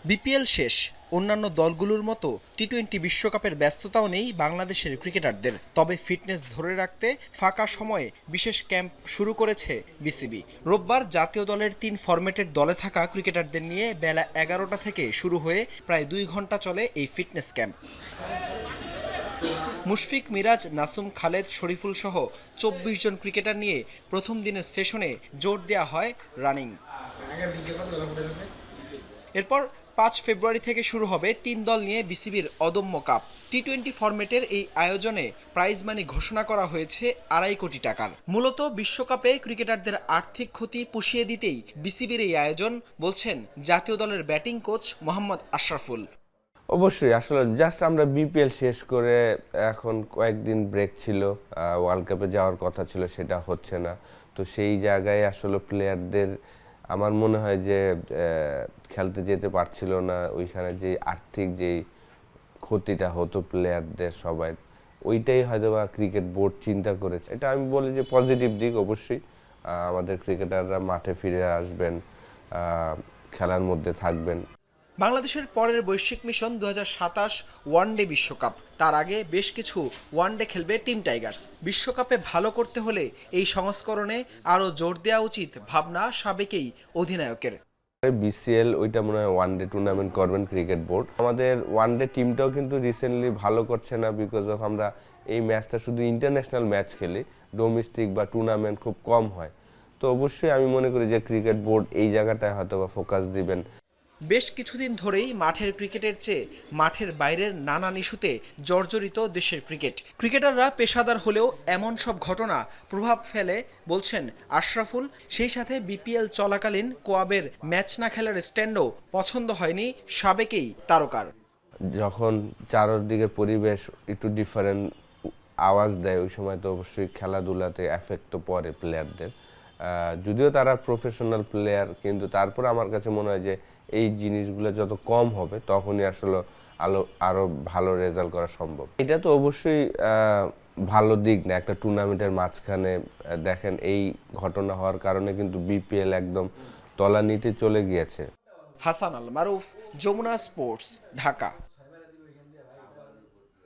BPL শেষ, অন্যান্য দলগুলোর মতো টি-20 বিশ্বকাপের ব্যস্ততাও নেই বাংলাদেশের ক্রিকেটারদের। তবে ফিটনেস ধরে রাখতে ফাঁকা সময়ে বিশেষ ক্যাম্প শুরু করেছে বিসিবি। রোববার জাতীয় দলের 3 ফরম্যাটের দলে থাকা ক্রিকেটারদের নিয়ে বেলা 11টা থেকে শুরু হয়ে প্রায় 2 ঘন্টা চলে এই ফিটনেস ক্যাম্প। মুশফিক, মিরাজ, নাসুম, খালেদ, শরীফুল সহ 24 জন ক্রিকেটার নিয়ে প্রথম দিনের সেশনে জোর দেওয়া হয় রানিং। এরপর 5 ফেব্রুয়ারি থেকে শুরু হবে 3 দল নিয়ে বিসিবির অদম্য কাপ। টি-20 ফরম্যাটের এই আয়োজনে প্রাইজ মানি ঘোষণা করা হয়েছে 2.5 কোটি টাকার। মূলত বিশ্বকাপে ক্রিকেটারদের আর্থিক ক্ষতি পুষিয়ে দিতেই বিসিবির এই আয়োজন, বলছেন জাতীয় দলের ব্যাটিং কোচ মোহাম্মদ আশরাফুল। অবশ্যই, আসলে জাস্ট আমরা বিপিএল শেষ করে এখন কয়েকদিন ব্রেক ছিল, ওয়ার্ল্ড কাপে যাওয়ার কথা ছিল, সেটা হচ্ছে না। তো সেই জায়গায় আসলে প্লেয়ারদের আমার মনে হয় যে খেলতে যেতে পারছিল না, ওইখানে যে আর্থিক যে ক্ষতিটা হতো প্লেয়ারদের সবাই, ওইটাই হয়তো বা ক্রিকেট বোর্ড চিন্তা করেছে। এটা আমি বলি যে পজিটিভ দিক। অবশ্যই আমাদের ক্রিকেটাররা মাঠে ফিরে আসবেন, খেলার মধ্যে থাকবেন। বাংলাদেশের পরের বৈশ্বিক মিশন 2027 ওয়ানডে বিশ্বকাপ। তার আগে বেশ কিছু ওয়ানডে খেলবে টিম টাইগার্স। বিশ্বকাপে ভালো করতে হলে এই সংস্করণে আরও জোর দেওয়া উচিত ভাবনা সাবেক এই অধিনায়কের। বিসিএল ওইটা মনে হয় ওয়ানডে টুর্নামেন্ট করবেন ক্রিকেট বোর্ড। আমাদের ওয়ানডে টিমটাও কিন্তু রিসেন্টলি ভালো করছে না, বিকজ অফ আমরা এই ম্যাচটা শুধু ইন্টারন্যাশনাল ম্যাচ খেলি, ডোমেস্টিক বা টুর্নামেন্ট খুব কম হয়। তো অবশ্যই আমি মনে করি যে ক্রিকেট বোর্ড এই জায়গাটায় হয়তো বা ফোকাস দিবেন। বেশ কিছুদিন ধরেই মাঠের ক্রিকেটের চেয়ে মাঠের বাইরের নানান ইস্যুতে জর্জরিত দেশের ক্রিকেট। ক্রিকেটাররা পেশাদার হলেও এমন সব ঘটনা প্রভাব ফেলে বলছেন আশরাফুল। সেই সাথে বিপিএল চলাকালীন কোয়াবের ম্যাচ না খেলার স্ট্যান্ডও পছন্দ হয়নি সাবেক এই তারকার। যখন চারদিকে পরিবেশ একটু ডিফারেন্ট আওয়াজ দেয়, ওই সময় তো অবশ্যই খেলাধুলাতে এফেক্ট তো পড়ে প্লেয়ারদের। যদিও তারা প্রফেশনাল প্লেয়ার, কিন্তু তারপরে আমার কাছে মনে হয় যে এই জিনিসগুলো যত কম হবে তখনই আসলে আরো ভালো রেজাল্ট করা সম্ভব। এটা তো অবশ্যই ভালো দিক না। একটা টুর্নামেন্টের মাঝখানে দেখেন এই ঘটনা হওয়ার কারণে কিন্তু বিপিএল একদম তলানিতে চলে গিয়েছে। হাসান আল মারুফ, যমুনা স্পোর্টস, ঢাকা।